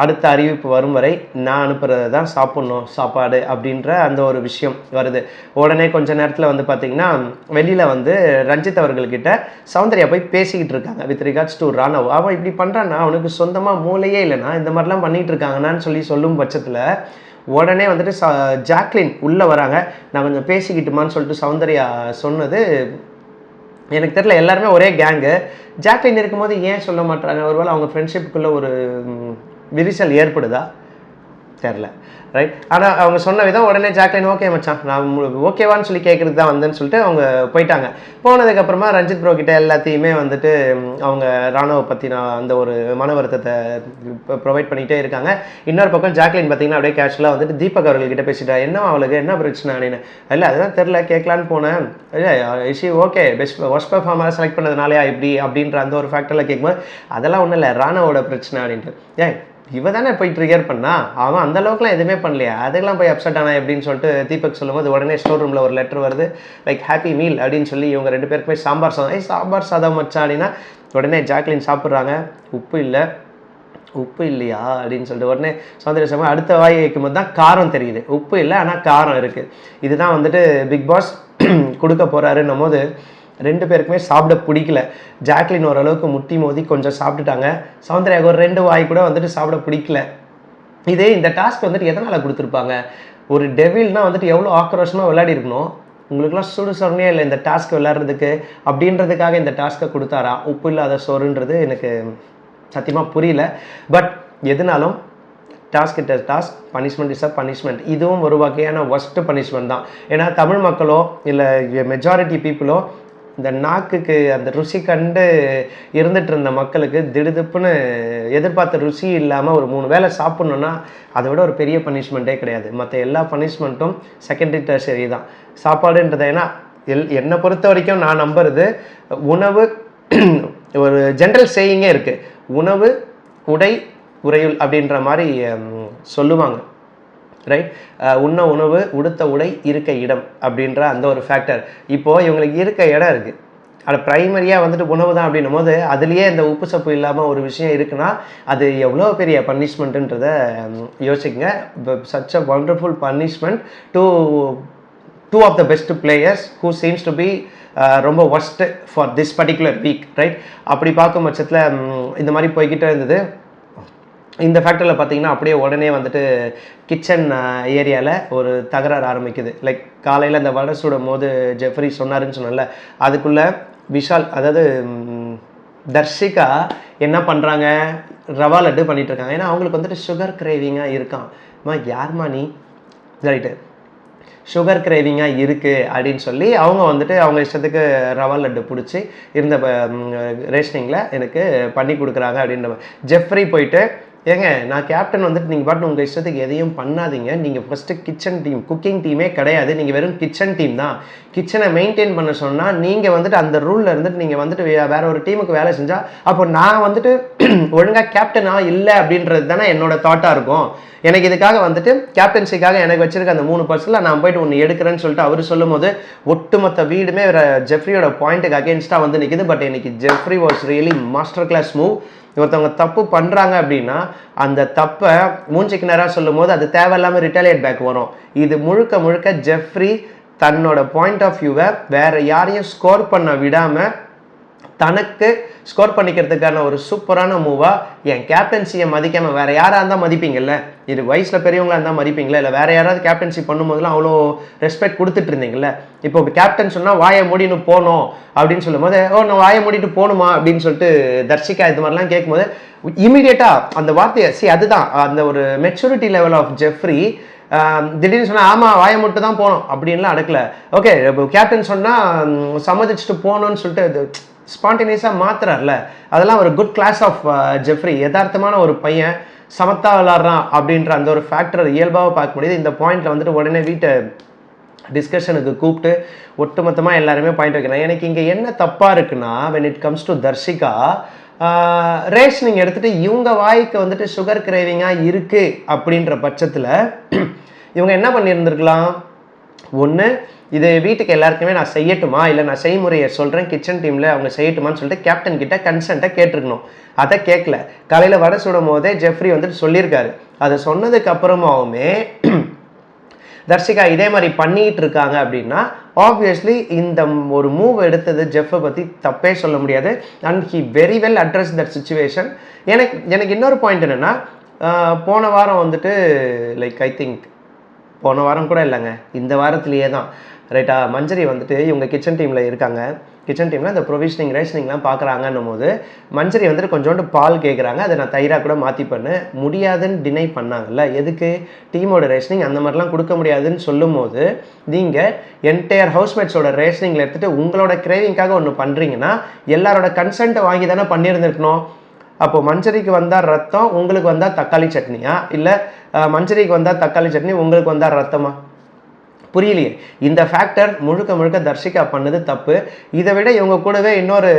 அடுத்த அறிவிப்பு வரும் வரை நான் அனுப்புறதை தான் சாப்பிட்ணும் சாப்பாடு அப்படின்ற அந்த ஒரு விஷயம் வருது. உடனே கொஞ்ச நேரத்தில் வந்து பார்த்திங்கன்னா வெளியில் வந்து ரஞ்சித் அவர்கள்கிட்ட சௌந்தர்யா போய் பேசிக்கிட்டு இருக்காங்க வித் ரிகார்ட்ஸ் டு ராணவ். அவன் இப்படி பண்ணுறான்னா அவனுக்கு சொந்தமாக மூளையே இல்லைனா இந்த மாதிரிலாம் பண்ணிகிட்டு இருக்காங்கன்னு சொல்லும் பட்சத்தில் உடனே வந்துட்டு ஜாக்லின் உள்ளே வராங்க. நான் கொஞ்சம் பேசிக்கிட்டுமான்னு சொல்லிட்டு சௌந்தர்யா சொன்னது எனக்கு தெரியல. எல்லாருமே ஒரே கேங்கு. ஜாக்லின் இருக்கும்போது ஏன் சொல்ல மாட்டாங்க? ஒருவேளை அவங்க ஃப்ரெண்ட்ஷிப்புக்குள்ளே ஒரு விரிசல் ஏற்படுதா தெரில, ரைட்? ஆனால் அவங்க சொன்ன விதம் உடனே ஜாக்லின் ஓகே மச்சான் நான் ஓகேவான்னு சொல்லி கேட்குறது தான் வந்தேன்னு சொல்லிட்டு அவங்க போயிட்டாங்க. போனதுக்கப்புறமா ரஞ்சித் ப்ரோ கிட்ட எல்லாத்தையுமே வந்துட்டு அவங்க ராணுவ பற்றின அந்த ஒரு மன வருத்தத்தை ப்ரொவைட் பண்ணிகிட்டே இருக்காங்க. இன்னொரு பக்கம் ஜாக்லின் பார்த்தீங்கன்னா அப்படியே கேஷுவலாக வந்துட்டு தீபக் அவர்கள்கிட்ட பேசிட்டா என்ன அவளுக்கு என்ன பிரச்சனை அப்படின்னு. இல்லை அதுதான் தெரில கேட்கலான்னு போனேன். இல்லை இஷி ஓகே ஒஸ்ட் பெர்ஃபார்மராக செலக்ட் பண்ணதுனாலயா இப்படி அப்படின்ற அந்த ஒரு ஃபேக்டரில் கேட்கும்போது அதெல்லாம் ஒன்றும் இல்லை ராணுவோட பிரச்சனை அப்படின்ட்டு. ஏன் இவ தானே போய் ட்ரிகர் பண்ணா, அவன் அந்த அளவுக்குலாம் எதுவுமே பண்ணலையா, அதெல்லாம் போய் அப்செட் ஆனா எப்படின்னு சொல்லிட்டு தீபக் சொல்லும்போது உடனே ஸ்டோர் ரூமில் ஒரு லெட்டர் வருது லைக் ஹாப்பி மீல் அப்படின்னு சொல்லி இவங்க 2 பேருக்குமே சாம்பார் சாதம் சாம்பார் சாதம் வச்சா அப்படின்னா உடனே ஜாக்லின் சாப்பிட்றாங்க. உப்பு இல்லையா அப்படின்னு சொல்லிட்டு உடனே சௌந்தர்யா சமா அடுத்த வாய் வைக்கும்போது தான் காரம் தெரியுது. உப்பு இல்லை ஆனால் காரம் இருக்குது. இதுதான் வந்துட்டு பிக் பாஸ் கொடுக்க போகிறாருன்னும் போது 2 பேருக்குமே சாப்பிட பிடிக்கல. ஜாக்லின் ஓரளவுக்கு முட்டி மோதி கொஞ்சம் சாப்பிட்டுட்டாங்க. சௌந்தர்யாவுக்கு ஒரு 2 வாய் கூட வந்துட்டு சாப்பிட பிடிக்கல. இதே இந்த டாஸ்க் வந்துட்டு எதனால் கொடுத்துருப்பாங்க? ஒரு டெவில்னால் வந்துட்டு எவ்வளோ ஆக்ரோஷமாக விளையாடி இருக்கணும். உங்களுக்குலாம் சுடு சொன்னே இல்லை இந்த டாஸ்க் விளையாடுறதுக்கு அப்படின்றதுக்காக இந்த டாஸ்க்கை கொடுத்தாரா? உப்பு இல்லாத சோறுன்றது எனக்கு சத்தியமாக புரியல. பட் எதுனாலும் task it task, punishment is a punishment. இதுவும் ஒரு வகையான ஒஸ்ட்டு பனிஷ்மெண்ட் தான். ஏன்னா தமிழ் மக்களோ இல்லை மெஜாரிட்டி பீப்புளோ இந்த நாக்குக்கு அந்த ருசி கண்டு இருந்துட்டு இருந்த மக்களுக்கு திடுதுப்புன்னு எதிர்பார்த்த ருசி இல்லாமல் ஒரு 3 வேளை சாப்பிட்ணுன்னா அதை விட ஒரு பெரிய பனிஷ்மெண்ட்டே கிடையாது. மற்ற எல்லா பனிஷ்மெண்ட்டும் செகண்டரி டெர்ஷரி தான். சாப்பாடுன்றது ஏன்னா என்னை பொறுத்த வரைக்கும் நான் நம்புறது உணவு ஒரு ஜென்ரல் சேயிங்கே இருக்குது, உணவு உடை உறையுள் அப்படின்ற மாதிரி சொல்லுவாங்க, ரைட்? உண்ண உணவு உடுத்த உடை இருக்க இடம் அப்படின்ற அந்த ஒரு ஃபேக்டர். இப்போது இவங்களுக்கு இருக்க இடம் இருக்குது, அது ப்ரைமரியாக வந்துட்டு உணவு தான் அப்படின்னும் போது அதுலேயே இந்த உப்பு சப்பு இல்லாமல் ஒரு விஷயம் இருக்குன்னா அது எவ்வளோ பெரிய பனிஷ்மெண்ட்டுன்றதை யோசிக்குங்க. Such a wonderful punishment to 2 of the best players who seems to be ரொம்ப worst for this particular week, right? அப்படி பார்க்கும் பட்சத்தில் இந்த மாதிரி போய்கிட்டே இருந்தது. இந்த ஃபேக்டரியில் பார்த்தீங்கன்னா அப்படியே உடனே வந்துட்டு கிச்சன் ஏரியாவில் ஒரு தகராறு ஆரம்பிக்குது. லைக் காலையில் அந்த வடை சுடும் போது ஜெஃப்ரி சொன்னாருன்னு சொன்னல, அதுக்குள்ளே விஷால் அதாவது தர்ஷிகா என்ன பண்ணுறாங்க, ரவா லட்டு பண்ணிகிட்ருக்காங்க. ஏன்னா அவங்களுக்கு வந்துட்டு சுகர் கிரேவிங்காக இருக்கான். யார்மா நீ, ரைட்டு சுகர் கிரேவிங்காக இருக்குது அப்படின்னு சொல்லி அவங்க வந்துட்டு அவங்க இஷ்டத்துக்கு ரவா லட்டு பிடிச்சி இருந்த ரேஷனிங்கில் எனக்கு பண்ணி கொடுக்குறாங்க அப்படின்ற ஜெஃப்ரி போயிட்டு ஏங்க நான் கேப்டன் வந்துட்டு நீங்கள் பாட்டு உங்கள் இஷ்டத்துக்கு எதையும் பண்ணாதீங்க, நீங்கள் ஃபஸ்ட்டு கிச்சன் டீம் குக்கிங் டீமே கிடையாது, நீங்கள் வெறும் கிச்சன் டீம் தான். கிச்சனை மெயின்டைன் பண்ண சொன்னால் நீங்கள் வந்துட்டு அந்த ரூலில் இருந்துட்டு நீங்கள் வந்துட்டு வேறு ஒரு டீமுக்கு வேலை செஞ்சால் அப்போ நான் வந்துட்டு ஒழுங்காக கேப்டனாக இல்லை அப்படின்றது தானே என்னோட தாட்டாக இருக்கும். எனக்கு இதுக்காக வந்துட்டு கேப்டன்சிக்காக எனக்கு வச்சிருக்க அந்த 3 பர்சனில் நான் போயிட்டு ஒன்று எடுக்கிறேன்னு சொல்லிட்டு அவர் சொல்லும் போது ஒட்டுமொத்த வீடுமே ஜெஃப்ரியோட பாயிண்ட்டுக்கு அகேன்ஸ்டாக வந்து நிற்கிது. பட் இன்னைக்கு Jeffrey was really master class move. ஒருத்தவங்க தப்பு பண்ணுறாங்க அப்படின்னா அந்த தப்பை மூஞ்சிக்கு நேராக சொல்லும் போது அது தேவையில்லாமல் ரிட்டாலியேட் பேக் வரும். இது முழுக்க முழுக்க ஜெஃப்ரி தன்னோட பாயிண்ட் ஆஃப் வியூவை வேறு யாரையும் ஸ்கோர் பண்ண விடாமல் தனக்கு ஸ்கோர் பண்ணிக்கிறதுக்கான ஒரு சூப்பரான மூவாக என் கேப்டன்சியை மதிக்காமல் வேறு யாராக இருந்தால் மதிப்பீங்கல்ல, இது வயசில் பெரியவங்களாக இருந்தால் மதிப்பீங்களா, இல்லை வேறு யாராவது கேப்டன்சி பண்ணும்போதெல்லாம் அவ்வளோ ரெஸ்பெக்ட் கொடுத்துட்டு இருந்தீங்கல்ல. இப்போ கேப்டன் சொன்னால் வாயை மூடின்னு போகணும் அப்படின்னு சொல்லும் போது நான் வாயை மூடிட்டு போகணுமா அப்படின்னு சொல்லிட்டு தர்ஷிகா இது மாதிரிலாம் கேட்கும்போது இமீடியட்டாக அந்த வார்த்தையை அதுதான் அந்த ஒரு மெச்சூரிட்டி லெவல் ஆஃப் ஜெஃப்ரி. திடீர்னு சொன்னால் ஆமாம் வாயை மட்டும் தான் போகணும் அப்படின்லாம் அடக்கல. ஓகே கேப்டன் சொன்னால் சம்மதிச்சுட்டு போகணும்னு சொல்லிட்டு அது ஸ்பான்டேனியஸாக மாத்துறாருல, அதெல்லாம் ஒரு குட் கிளாஸ் ஆஃப் ஜெஃப்ரி. யதார்த்தமான ஒரு பையன் சமத்தா விளாட்றான் அப்படின்ற அந்த ஒரு ஃபேக்டர் இயல்பாக பார்க்க முடியுது. இந்த பாயிண்ட்டில் வந்துட்டு உடனே வீட்டை டிஸ்கஷனுக்கு கூப்பிட்டு ஒட்டுமொத்தமாக எல்லாருமே பாயிண்ட் வைக்கிறாங்க. எனக்கு இங்கே என்ன தப்பாக இருக்குன்னா when it comes to Dharshika rationing எடுத்துகிட்டு இவங்க வாய்க்கு வந்துட்டு சுகர் கிரேவிங்காக இருக்குது அப்படின்ற பட்சத்தில் இவங்க என்ன பண்ணியிருந்துருக்கலாம், ஒன்று இது வீட்டுக்கு எல்லாருக்குமே நான் செய்யட்டுமா, இல்லை நான் செய்முறையை சொல்கிறேன் கிச்சன் டீமில் அவங்க செய்யட்டுமான்னு சொல்லிட்டு கேப்டன் கிட்ட கன்சென்ட்டை கேட்டிருக்கணும். அதை கேட்கல. காலையில் வடை சுடும் போதே ஜெஃப்ரி வந்துட்டு சொல்லியிருக்காரு. அதை சொன்னதுக்கு அப்புறமாவுமே தர்ஷிகா இதே மாதிரி பண்ணிகிட்டு இருக்காங்க அப்படின்னா ஆப்வியஸ்லி இந்த ஒரு மூவ் எடுத்தது ஜெஃப்பை பற்றி தப்பே சொல்ல முடியாது. And he very well address that situation. எனக்கு இன்னொரு பாயிண்ட் என்னென்னா, போன வாரம் வந்துட்டு லைக் ஐ திங்க் போன வாரம் கூட இல்லைங்க, இந்த வாரத்திலேயே தான் ரைட்டா, மஞ்சரி வந்துட்டு இவங்க கிச்சன் டீமில் இருக்காங்க. கிச்சன் டீமில் இந்த ப்ரொவிஷனிங் ரேஷனிங்லாம் பார்க்குறாங்கன்னும் போது மஞ்சரி வந்துட்டு கொஞ்சோண்டு பால் கேட்குறாங்க. அதை நான் தயிராக கூட மாற்றி பண்ணு முடியாதுன்னு டினை பண்ணாங்கல்ல. எதுக்கு? டீமோட ரேஷனிங் அந்த மாதிரிலாம் கொடுக்க முடியாதுன்னு சொல்லும் போது நீங்கள் என்டையர் ஹவுஸ்மேட்ஸோட ரேஷனிங்கில் எடுத்துகிட்டு உங்களோட கிரேவிங்காக ஒன்று பண்ணுறீங்கன்னா எல்லாரோட கன்சென்ட்டை வாங்கி தானே பண்ணியிருந்துருக்கணும். அப்போது மஞ்சரிக்கு வந்தால் ரத்தம், உங்களுக்கு வந்தால் தக்காளி சட்னியா, இல்லை மஞ்சரிக்கு வந்தால் தக்காளி சட்னி உங்களுக்கு வந்தால் ரத்தமா? புரியலையே. இந்த ஃபேக்டர் முழுக்க முழுக்க தர்ஷிகா பண்ணது தப்பு. இதை விட இவங்க கூடவே இன்னொரு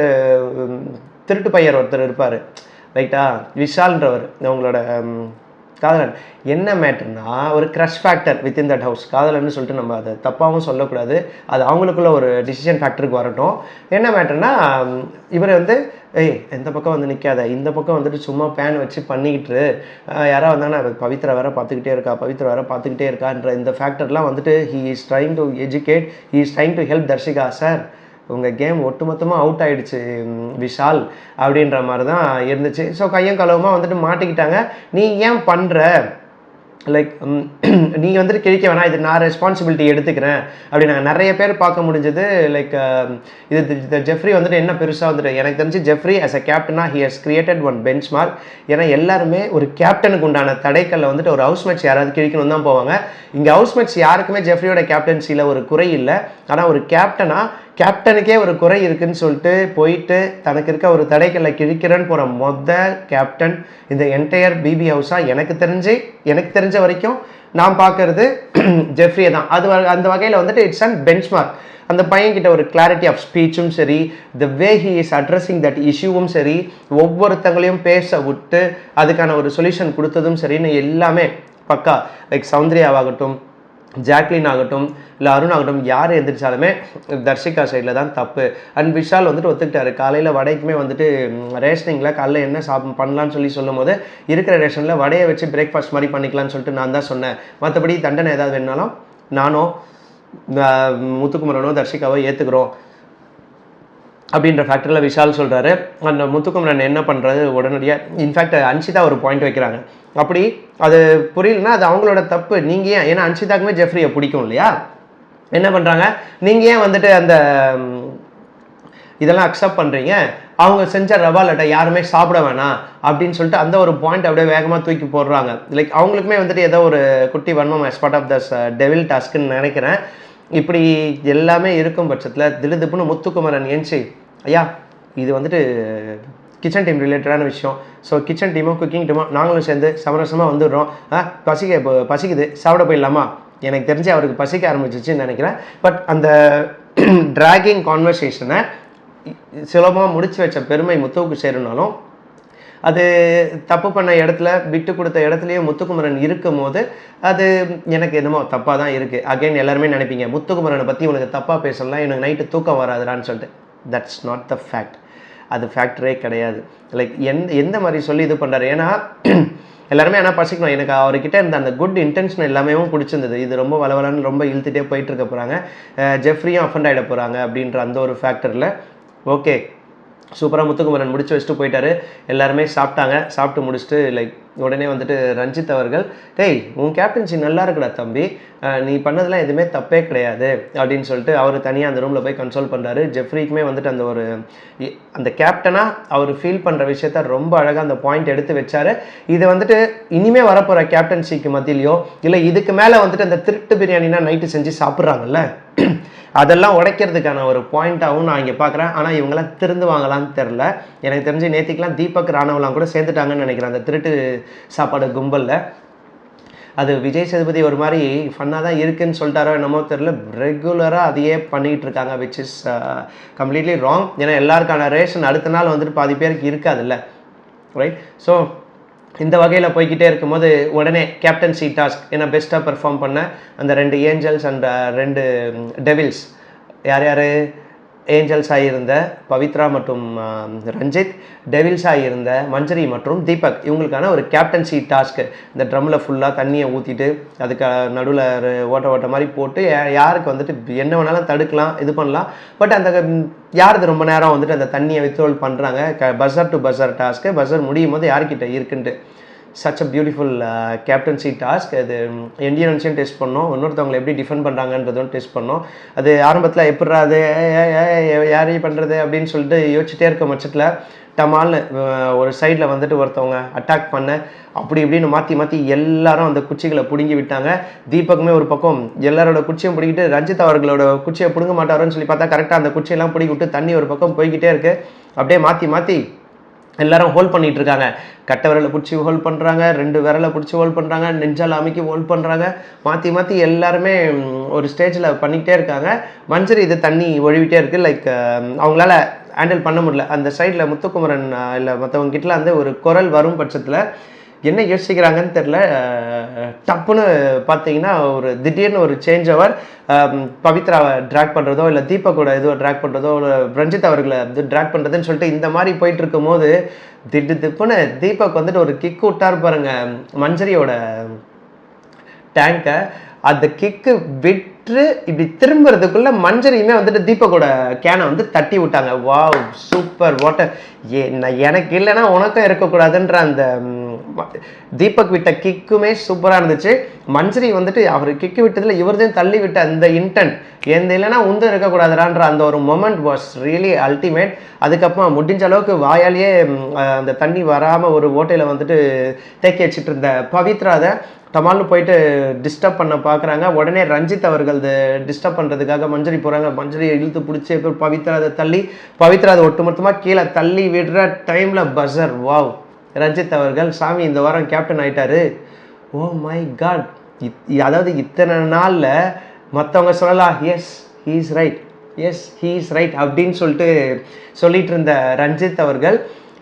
திருட்டு பையர் ஒருத்தர் இருப்பார் ரைட்டா, விஷால்ன்றவர், அவங்களோட காதலன். என்ன மேட்டர்னா ஒரு crush factor within that house. காதலன்னு சொல்லிட்டு நம்ம அதை தப்பாகவும் சொல்லக்கூடாது, அது அவங்களுக்குள்ள ஒரு டிசிஷன் ஃபேக்டருக்கு வரட்டும். என்ன மேட்டர்னா இவர் வந்து எந்த பக்கம் வந்து நிற்காத, இந்த பக்கம் வந்துட்டு சும்மா பேன் வச்சு பண்ணிக்கிட்டு யாராவது வந்தாங்கன்னா பவித்ரா வேற பார்த்துக்கிட்டே இருக்கான்ற இந்த ஃபேக்டர்லாம் வந்துட்டு he is trying to educate, he is trying to help Dharshika. Sir உங்கள் கேம் ஒட்டுமொத்தமாக அவுட் ஆகிடுச்சு விஷால் அப்படின்ற மாதிரி தான் இருந்துச்சு. ஸோ கையும் களவுமாக வந்துட்டு மாட்டிக்கிட்டாங்க. நீ ஏன் பண்ணுற, லைக் நீங்கள் வந்துட்டு கிழிக்க வேணாம், இது நான் ரெஸ்பான்சிபிலிட்டி எடுத்துக்கிறேன் அப்படி நாங்கள் நிறைய பேர் பார்க்க முடிஞ்சது. லைக் இது ஜெஃப்ரி வந்துட்டு என்ன பெருசாக வந்துட்டு எனக்கு தெரிஞ்சு ஜெஃப்ரி ஆஸ் அ கேப்டனாக he has created one bench mark. ஏன்னா எல்லாருமே ஒரு கேப்டனுக்கு உண்டான தடைக்கல்ல வந்துட்டு ஒரு ஹவுஸ்மேட்ஸ் யாராவது கிழிக்கணும் தான் போவாங்க. இங்கே ஹவுஸ்மேட்ஸ் யாருக்குமே ஜெஃப்ரியோட கேப்டன்சியில் ஒரு குறை இல்லை. ஆனால் ஒரு கேப்டனுக்கே ஒரு குறை இருக்குன்னு சொல்லிட்டு போயிட்டு தனக்கு இருக்க ஒரு தடைக்கல்லை கிழிக்கிறேன்னு போகிற கேப்டன் இந்த என்டையர் பிபி ஹவுஸாக எனக்கு தெரிஞ்ச வரைக்கும் நான் பார்க்கறது ஜெஃப்ரியை தான். அந்த வகையில் வந்துட்டு இட்ஸ் அண்ட் பெஞ்ச் மார்க். அந்த பையன்கிட்ட ஒரு கிளாரிட்டி ஆஃப் ஸ்பீச்சும் சரி, the way he is addressing that இஷ்யூவும் சரி, ஒவ்வொருத்தங்களையும் பேச விட்டு அதுக்கான ஒரு சொல்யூஷன் கொடுத்ததும் சரின்னு எல்லாமே பக்கா. லைக் சௌந்தர்யாவாகட்டும், ஜாக்லின் ஆகட்டும், இல்லை அருண் ஆகட்டும், யார் எந்திரிச்சாலுமே தர்ஷிகா சைடில் தான் தப்பு. அண்ட் விஷால் வந்துட்டு ஒத்துக்கிட்டாரு. காலையில் வடைக்குமே வந்துட்டு ரேஷனிங்கில் காலைல என்ன பண்ணலான்னு சொல்லும் போது இருக்கிற ரேஷனில் வடையை வச்சு பிரேக்ஃபாஸ்ட் மாதிரி பண்ணிக்கலான்னு சொல்லிட்டு நான் தான் சொன்னேன். மற்றபடி தண்டனை ஏதாவது வேணாலும் நானோ முத்துக்குமரனோ தர்ஷிகாவோ ஏற்றுக்கிறோம் அப்படின்ற ஃபேக்டரில் விஷால் சொல்கிறாரு. அந்த முத்துக்குமரன் என்ன பண்ணுறது உடனடியாக இன்ஃபேக்ட் அன்ஷிதா ஒரு பாயிண்ட் வைக்கிறாங்க. அப்படி அது புரியலன்னா அது அவங்களோட தப்பு. நீங்கள் ஏன், ஏன்னா அன்ஷிதாக்குமே ஜெஃப்ரியை பிடிக்கும் இல்லையா, என்ன பண்ணுறாங்க, நீங்கள் ஏன் வந்துட்டு அந்த இதெல்லாம் அக்செப்ட் பண்ணுறீங்க, அவங்க செஞ்ச ரவா லட்டை யாருமே சாப்பிட வேணாம் அப்படின்னு சொல்லிட்டு அந்த ஒரு பாயிண்ட் அப்படியே வேகமாக தூக்கி போடுறாங்க. லைக் அவங்களுக்குமே வந்துட்டு ஏதோ ஒரு குட்டி வன்மம் as part of this devil டாஸ்க்குன்னு நினைக்கிறேன். இப்படி எல்லாமே இருக்கும் பட்சத்தில் திடுதிப்புன்னு முத்துக்குமரன் ஏஞ்சி, ஐயா இது வந்துட்டு கிச்சன் டீம் ரிலேட்டடான விஷயம், so kitchen demo cooking demo நாங்களும் சேர்ந்து சமரசமாக வந்துடுறோம், பசிக்குது சாப்பிட போயிடலாமா? எனக்கு தெரிஞ்சு அவருக்கு பசிக்க ஆரம்பிச்சிச்சுன்னு நினைக்கிறேன். பட் அந்த ட்ராகிங் கான்வர்சேஷனை சுலபமாக முடிச்சு வச்ச பெருமை முத்துவுக்கு சேருனாலும் அது தப்பு பண்ண இடத்துல விட்டு கொடுத்த இடத்துலையும் முத்துக்குமரன் இருக்கும் போது அது எனக்கு என்னமோ தப்பாக தான் இருக்குது. அகைன் எல்லாருமே நினைப்பீங்க முத்துக்குமரனை பற்றி உனக்கு தப்பாக பேசலாம், எனக்கு நைட்டு தூக்கம் வராதுடான்னு சொல்லிட்டு. That's not the fact. அது ஃபேக்டரே கிடையாது. லைக் எந்த மாதிரி சொல்லி இது பண்ணுறாரு, ஏன்னா எல்லாருமே ஆனால் பசிக்கணும். எனக்கு அவர்கிட்ட இருந்த அந்த குட் இன்டென்ஷன் எல்லாமே பிடிச்சிருந்தது. இது ரொம்ப வளவலான்னு ரொம்ப இழுத்துட்டே போயிட்டு இருக்க போகிறாங்க, ஜெஃப்ரியும் அஃபண்ட் ஆகிட போகிறாங்க அப்படின்ற அந்த ஒரு ஃபேக்டரில் ஓகே சூப்பராக முத்துக்குமரன் முடிச்சு வச்சுட்டு போயிட்டாரு. எல்லாருமே சாப்பிட்டு முடிச்சுட்டு லைக் உடனே வந்துட்டு ரஞ்சித் அவர்கள், டேய் உன் கேப்டன்சி நல்லா இருக்குடா தம்பி, நீ பண்ணதெல்லாம் எதுவுமே தப்பே கிடையாது அப்படின்னு சொல்லிட்டு அவர் தனியாக அந்த ரூமில் போய் கன்சோல் பண்ணுறாரு. ஜெஃப்ரிக்குமே வந்துட்டு அந்த கேப்டனாக அவர் ஃபீல் பண்ணுற விஷயத்த ரொம்ப அழகாக அந்த பாயிண்ட் எடுத்து வச்சார். இதை வந்துட்டு இனிமேல் வரப்போகிற கேப்டன்சிக்கு மத்தியிலையோ இல்லை இதுக்கு மேலே வந்துட்டு அந்த திருட்டு பிரியாணினா நைட்டு செஞ்சு சாப்பிட்றாங்கல்ல, அதெல்லாம் உடைக்கிறதுக்கான ஒரு பாயிண்ட்டாகவும் நான் இங்கே பார்க்குறேன். ஆனால் இவங்களாம் திருந்துவாங்களான்னு தெரில. எனக்கு தெரிஞ்சு நேற்றுக்கெலாம் தீபக் ராணவலாம் கூட சேர்ந்துட்டாங்கன்னு நினைக்கிறேன் அந்த திருட்டு சாப்பாடு கும்பலில். அது விஜய் சேதுபதி ஒரு மாதிரி ஃபன்னாக தான் இருக்குதுன்னு சொல்லிட்டாரோ என்னமோ தெரில, ரெகுலராக அதையே பண்ணிகிட்டு இருக்காங்க, விச் இஸ் கம்ப்ளீட்லி ராங். ஏன்னா எல்லாருக்கான ரேஷன் அடுத்த நாள் வந்துட்டு பாதி பேருக்கு இருக்காதுல்ல, ரைட்? ஸோ இந்த வகையில் போய்கிட்டே இருக்கும்போது உடனே கேப்டன்சி டாஸ்க் ஏன்னா பெஸ்ட்டாக பெர்ஃபார்ம் பண்ண அந்த 2 ஏஞ்சல்ஸ் அண்ட் 2 டெவில்ஸ் யார் யார் ஏஞ்சல்ஸாக இருந்த பவித்ரா மற்றும் ரஞ்சித், டெவில்ஸாக இருந்த மஞ்சரி மற்றும் தீபக் இவங்களுக்கான ஒரு கேப்டன்சி டாஸ்க்கு. இந்த ட்ரம்மில் ஃபுல்லாக தண்ணியை ஊற்றிட்டு அதுக்கு நடுவில் ஓட்ட மாதிரி போட்டு யாருக்கு வந்துட்டு என்ன வேணாலும் தடுக்கலாம் இது பண்ணலாம். பட் அந்த யாருக்கு ரொம்ப நேரம் வந்துட்டு அந்த தண்ணியை வித்ரோல் பண்ணுறாங்க buzzer to buzzer task. Buzzer முடியும் போது யார்கிட்ட இருக்குன்ட்டு such a beautiful captaincy task. அது இண்டியன்ஸையும் டெஸ்ட் பண்ணோம், இன்னொருத்தவங்களை எப்படி டிஃபெண்ட் பண்ணுறாங்கன்றதும் டெஸ்ட் பண்ணோம். அது ஆரம்பத்தில் எப்படா அது யாரையும் பண்ணுறது அப்படின்னு சொல்லிட்டு யோசிச்சுட்டே இருக்க பட்சத்தில் டமால்னு ஒரு சைடில் வந்துட்டு ஒருத்தவங்க அட்டாக் பண்ண அப்படி இப்படின்னு மாற்றி எல்லாரும் அந்த குச்சிகளை பிடுங்கி விட்டாங்க. தீபக்குமே ஒரு பக்கம் எல்லாரோட குச்சியும் பிடிக்கிட்டு ரஞ்சித் அவர்களோட குச்சியை பிடுங்க மாட்டாரோன்னு சொல்லி பார்த்தா கரெக்டாக அந்த குச்சியெல்லாம் பிடிக்கி விட்டு தண்ணி ஒரு பக்கம் போய்கிட்டே இருக்குது. அப்படியே மாற்றி எல்லாரும் ஹோல்ட் பண்ணிட்டு இருக்காங்க. கட்டை விரலை பிடிச்சி ஹோல்ட் பண்ணுறாங்க, 2 விரலை பிடிச்சி ஹோல்ட் பண்ணுறாங்க, நெஞ்சால் அமைக்கி ஹோல்ட் பண்ணுறாங்க. மாற்றி எல்லாருமே ஒரு ஸ்டேஜில் பண்ணிக்கிட்டே இருக்காங்க. மஞ்சரி இது தண்ணி ஒழிவிட்டே இருக்குது. லைக் அவங்களால ஹேண்டில் பண்ண முடியல. அந்த சைடில் முத்துக்குமரன் இல்லை மற்றவங்க கிட்டலாம் வந்து ஒரு குரல் வரும் பட்சத்தில் என்ன யோசிக்கிறாங்கன்னு தெரில. டப்புன்னு பார்த்தீங்கன்னா ஒரு திடீர்னு ஒரு சேஞ்ச் ஓவர் பவித்ராவை ட்ராக் பண்ணுறதோ இல்லை தீபக்கோட இதுவை ட்ராக் பண்ணுறதோ இல்லை ரஞ்சித் அவர்களை இது ட்ராக் பண்ணுறதுன்னு சொல்லிட்டு இந்த மாதிரி போயிட்டு இருக்கும் போது திப்புன்னு தீபக் வந்துட்டு ஒரு கிக் விட்டார் பாருங்க மஞ்சரியோட டேங்கை. அந்த கிக்கு விட்டு இப்படி திரும்புறதுக்குள்ள மஞ்சரியுமே வந்துட்டு தீபக்கோட கேனை வந்து தட்டி விட்டாங்க. வாவ் சூப்பர் வாட்டர் எனக்கு இல்லைன்னா உனக்கும் இருக்கக்கூடாதுன்ற அந்த தீபக் விட்ட கிக்குமே சூப்பராக இருந்துச்சு. மஞ்சரி வந்துட்டு அவர் கிக்கு விட்டதில் இவர்தான் தள்ளி விட்ட அந்த இன்டென்ட் எந்த இல்லைன்னா உந்து இருக்கக்கூடாதுன்ற அந்த ஒரு மொமெண்ட் வாஸ் ரியலி அல்டிமேட். அதுக்கப்புறம் முடிஞ்ச அளவுக்கு வாயாலேயே அந்த தண்ணி வராமல் ஒரு ஓட்டையில் வந்துட்டு தேக்கி வச்சுட்டு இருந்த பவித்ராதை டமால்னு போயிட்டு டிஸ்டர்ப் பண்ண பார்க்குறாங்க. உடனே ரஞ்சித் அவர்கள் டிஸ்டர்ப் பண்ணுறதுக்காக மஞ்சரி போகிறாங்க. மஞ்சரியை இழுத்து பிடிச்சி பவித்ரா அதை தள்ளி பவித்ரா அதை ஒட்டுமொத்தமாக கீழே தள்ளி விடுற டைமில் பஸர். வாவ் ரஞ்சித் அவர்கள் சாமி இந்த வாரம் கேப்டன் ஆகிட்டாரு. Oh my God. அதாவது இத்தனை நாளில் மற்றவங்க சொல்லலாம் எஸ் ஹீ இஸ் ரைட் அப்படின்னு சொல்லிட்டு இருந்த ரஞ்சித் அவர்கள்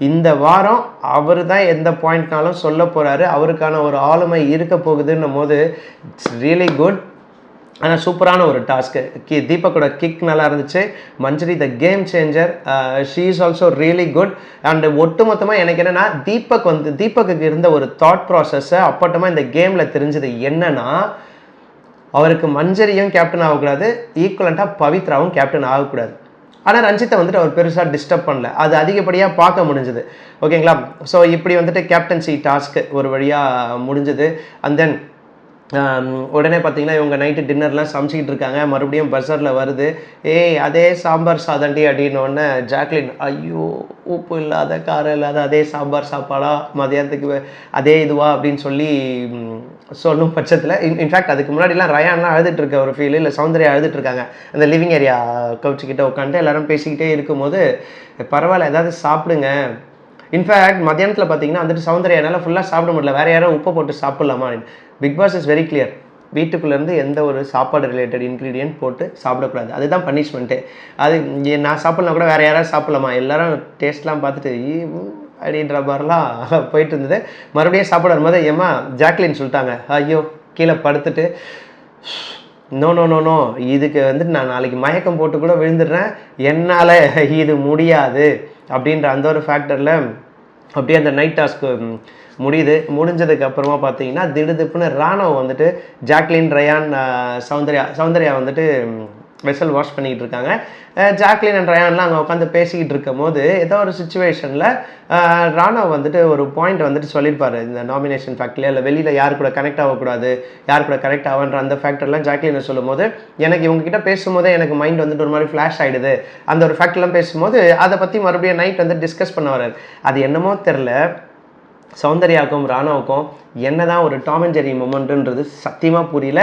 இந்த வாரம் அவர் தான் எந்த பாயிண்ட்னாலும் சொல்ல போகிறாரு. அவருக்கான ஒரு ஆளுமை இருக்க போகுதுன்னும் போது இட்ஸ் ரியலி குட். ஆனால் சூப்பரான ஒரு டாஸ்க்கு. தீபக்கோட கிக் நல்லா இருந்துச்சு. Manjari the game changer, she is also really good. And ஒட்டுமொத்தமாக எனக்கு என்னென்னா தீபக்கு இருந்த ஒரு தாட் ப்ராசஸ்ஸை அப்பட்டமாக இந்த கேமில் தெரிஞ்சது என்னன்னா அவருக்கு மஞ்சரியும் கேப்டன் ஆகக்கூடாது, ஈக்குவலண்ட்டாக பவித்ராவும் கேப்டன் ஆகக்கூடாது. ஆனால் ரஞ்சித்தை வந்துட்டு அவர் பெருசாக டிஸ்டர்ப் பண்ணல, அது அதிகப்படியாக பார்க்க முடிஞ்சுது. ஓகேங்களா? ஸோ இப்படி வந்துட்டு கேப்டன்சி டாஸ்க்கு ஒரு வழியாக முடிஞ்சுது. அண்ட் தென் உடனே பார்த்தீங்கன்னா இவங்க நைட்டு டின்னர்லாம் சமைச்சிக்கிட்டு இருக்காங்க. மறுபடியும் பஸரில் வருது, அதே சாம்பார் சாதண்டி அப்படின்னோடனே ஜாக்லின் ஐயோ உப்பு இல்லாத காரம் இல்லாத அதே சாம்பார் சாப்பாடா மதியானத்துக்கு அதே இதுவா அப்படின்னு சொல்லும் பட்சத்தில் இன்ஃபேக்ட் அதுக்கு முன்னாடிலாம் ரயான்லாம் அழுதுட்டு இருக்க ஒரு ஃபீல், இல்லை சௌந்தர்யா அழுதுட்டு இருக்காங்க அந்த லிவிங் ஏரியா கவுச்சிக்கிட்ட உட்காந்துட்டு எல்லாரும் பேசிக்கிட்டே இருக்கும்போது பரவாயில்ல ஏதாவது சாப்பிடுங்க. இன்ஃபேக்ட் மத்தியானத்தில் பார்த்தீங்கன்னா வந்துட்டு சௌந்தர்யா என்னால் ஃபுல்லாக சாப்பிட முடியல, வேறு யாரும் உப்பை போட்டு சாப்பிட்லாமா? Bigg Boss is very clear, வீட்டுக்குள்ளேருந்து எந்த ஒரு சாப்பாடு ரிலேட்டட் இன்க்ரீடியன்ட் போட்டு சாப்பிடக்கூடாது, அதுதான் பனிஷ்மெண்ட்டு. அது நான் சாப்பிட்லாம் கூட வேறு யாராவது சாப்பிட்லாமா? எல்லாரும் டேஸ்ட்லாம் பார்த்துட்டு அப்படின்ற மாதிரிலாம் போயிட்டு இருந்தது. மறுபடியும் சாப்பிட வரும்போது ஏமா ஜாக்லின் சொல்லிட்டாங்க, ஐயோ கீழே படுத்துட்டு நோ இதுக்கு வந்துட்டு நான் நாளைக்கு மயக்கம் போட்டு கூட விழுந்துடுறேன், என்னால் இது முடியாது அப்படின்ற அந்த ஒரு ஃபேக்டரில் அப்படியே அந்த நைட் டாஸ்க்கு முடிஞ்சதுக்கு அப்புறமா பார்த்தீங்கன்னா திடுப்புன்னு ராணவ் வந்துட்டு ஜாக்லின், ரயான், சௌந்தர்யா வந்துட்டு வெசல் வாஷ் பண்ணிக்கிட்டு இருக்காங்க. ஜாக்லின் அண்ட் ரயான்லாம் அங்கே உட்காந்து பேசிக்கிட்டு இருக்கும் போது ஏதோ ஒரு சுச்சுவேஷனில் ராணவ் வந்துட்டு ஒரு பாயிண்ட் வந்துட்டு சொல்லியிருப்பார், இந்த நாமினேஷன் ஃபேக்டரில் இல்லை வெளியில் யார் கூட கனெக்ட் ஆகக்கூடாது, யார் கூட கனெக்ட் ஆகுன்ற அந்த ஃபேக்டர்லாம் ஜாக்லினை சொல்லும் போது எனக்கு இவங்ககிட்ட பேசும்போதே எனக்கு மைண்ட் வந்துட்டு ஒரு மாதிரி ஃப்ளாஷ் ஆகிடுது. அந்த ஒரு ஃபேக்டர்லாம் பேசும்போது அதை பற்றி மறுபடியும் நைட் வந்து டிஸ்கஸ் பண்ண வர்றாரு. அது என்னமோ தெரில, சௌந்தர்யாவுக்கும் ராணாவுக்கும் என்ன தான் ஒரு டாம் அண்ட் ஜெர்ரி மொமெண்ட்டுன்றது சத்தியமாக புரியல.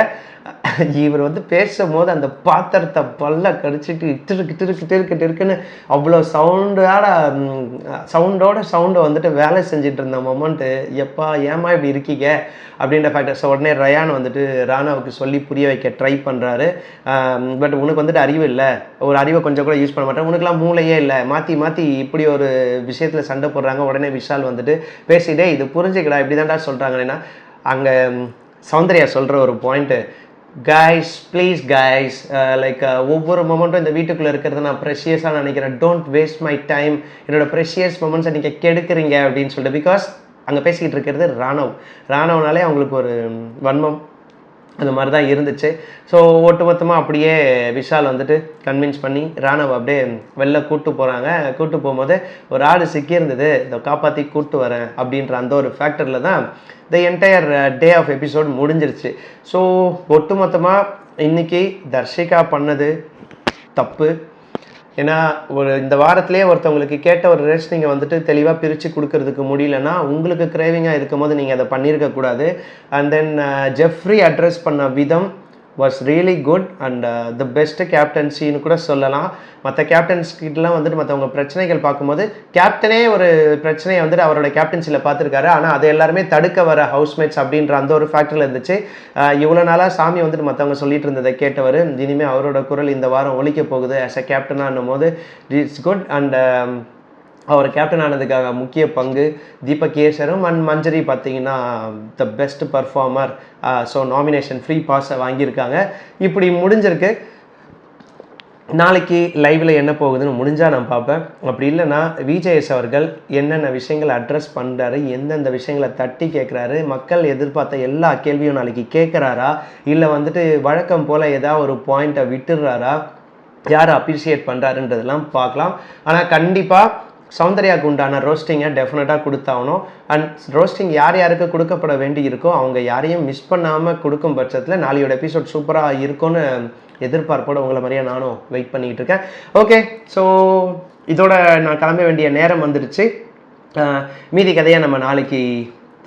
இவர் வந்து பேசும்போது அந்த பாத்திரத்தை பல்ல கடிச்சிட்டு இருக்குன்னு அவ்வளோ சவுண்டை வந்துட்டு வேலை செஞ்சுட்டு இருந்த மொமெண்ட்டு, எப்பா ஏமா இப்படி இருக்கீங்க அப்படின்ற ஃபேக்டர். ஸோ உடனே ரயான் வந்துட்டு ராணாவுக்கு சொல்லி புரிய வைக்க ட்ரை பண்ணுறாரு. பட் உனக்கு வந்துட்டு அறிவு இல்லை, ஒரு அறிவை கொஞ்சம் கூட யூஸ் பண்ண மாட்டேன், உனக்குலாம் மூளையே இல்லை, மாற்றி இப்படி ஒரு விஷயத்தில் சண்டை போடுறாங்க. உடனே விஷால் வந்துட்டு பேசிட்டே இது புரிஞ்சுக்கடா இப்படி தான்டா சொல்கிறாங்கன்னா, அங்கே சௌந்தர்யா சொல்கிற ஒரு point, guys please guys, like ஒவ்வொரு மொமெண்ட்டும் இந்த வீட்டுக்குள்ளே இருக்கிறத நான் ப்ரெஷியஸாக நினைக்கிறேன், டோன்ட் வேஸ்ட் மை டைம், என்னோடய ப்ரெஷியஸ் மொமெண்ட்ஸை நீங்கள் கெடுக்குறீங்க அப்படின்னு சொல்லிட்டு. பிகாஸ் அங்கே பேசிக்கிட்டு இருக்கிறது ராணவனாலே அவங்களுக்கு ஒரு வன்மம் அந்த மாதிரி தான் இருந்துச்சு. ஸோ ஒட்டுமொத்தமாக அப்படியே விஷால் வந்துட்டு கன்வின்ஸ் பண்ணி ராணவ் அப்படியே வெளில கூப்பிட்டு போகிறாங்க. கூப்பிட்டு போகும்போது ஒரு ஆடு சிக்கியிருந்தது, இதை காப்பாற்றி கூப்பிட்டு வரேன் அப்படின்ற அந்த ஒரு ஃபேக்டரில் தான் the entire day of episode முடிஞ்சிருச்சு. ஸோ ஒட்டுமொத்தமாக இன்றைக்கி தர்ஷிகா பண்ணது தப்பு. ஏன்னா இந்த வாரத்திலே ஒருத்தவங்களுக்கு கேட்ட ஒரு ரெஸ்ட் நீங்கள் வந்துட்டு தெளிவாக பிரித்து கொடுக்கறதுக்கு முடியலன்னா, உங்களுக்கு கிரேவிங்காக இருக்கும் போது நீங்கள் அதை பண்ணியிருக்கக்கூடாது. அண்ட் தென் ஜெஃப்ரி அட்ரஸ் பண்ண விதம் was really good and the best கேப்டன்சின்னு கூட சொல்லலாம். மற்ற கேப்டன்ஸ்கிட்டலாம் வந்துட்டு மற்றவங்க பிரச்சனைகள் பார்க்கும்போது கேப்டனே ஒரு பிரச்சனையை வந்துட்டு அவரோட கேப்டன்சியில் பார்த்துருக்காரு. ஆனால் அதை எல்லாருமே தடுக்க வர ஹவுஸ்மேட்ஸ் அப்படின்ற அந்த ஒரு ஃபேக்டரில் இருந்துச்சு. இவ்வளோ நாளாக சாமி வந்துட்டு மற்றவங்க சொல்லிட்டு இருந்ததை கேட்டவர், இனிமேல் அவரோட குரல் இந்த வாரம் ஒலிக்க போகுது ஆஸ் அ கேப்டனாக போது இட்ஸ் குட். அண்ட் அவர் கேப்டன் ஆனதுக்காக முக்கிய பங்கு தீபக் கேசரும் அண்ட் மஞ்சரி பார்த்தீங்கன்னா the best performer. So nomination free பாஸை வாங்கியிருக்காங்க. இப்படி முடிஞ்சிருக்கு. நாளைக்கு லைவில் என்ன போகுதுன்னு முடிஞ்சால் நான் பார்ப்பேன். அப்படி இல்லைன்னா விஜேஎஸ் அவர்கள் என்னென்ன விஷயங்களை அட்ரஸ் பண்ணுறாரு, எந்தெந்த விஷயங்களை தட்டி கேட்குறாரு, மக்கள் எதிர்பார்த்த எல்லா கேள்வியும் நாளைக்கு கேட்குறாரா, இல்லை வந்துட்டு வழக்கம் போல் ஏதாவது ஒரு பாயிண்ட்டை விட்டுடுறாரா, யார் அப்ரிஷியேட் பண்ணுறாருன்றதெல்லாம் பார்க்கலாம். ஆனால் கண்டிப்பாக சௌந்தர்யாவுக்கு உண்டான ரோஸ்டிங்கை டெஃபினட்டாக கொடுத்தாகணும். அண்ட் ரோஸ்டிங் யார் யாருக்கு கொடுக்கப்பட வேண்டி இருக்கோ அவங்க யாரையும் மிஸ் பண்ணாமல் கொடுக்கும் பட்சத்தில் நாளையோட எபிசோட் சூப்பராக இருக்கும்னு எதிர்பார்ப்போடு உங்களை மாதிரியே நானும் வெயிட் பண்ணிக்கிட்டு இருக்கேன். ஓகே, ஸோ இதோட நான் கிளம்ப வேண்டிய நேரம் வந்துடுச்சு. மீதி கதையை நம்ம நாளைக்கு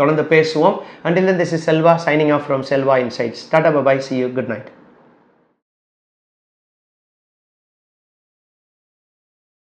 தொடர்ந்து பேசுவோம். Until then, this is Selva signing off from Selva Insights. Tata, bye bye, see you, good night.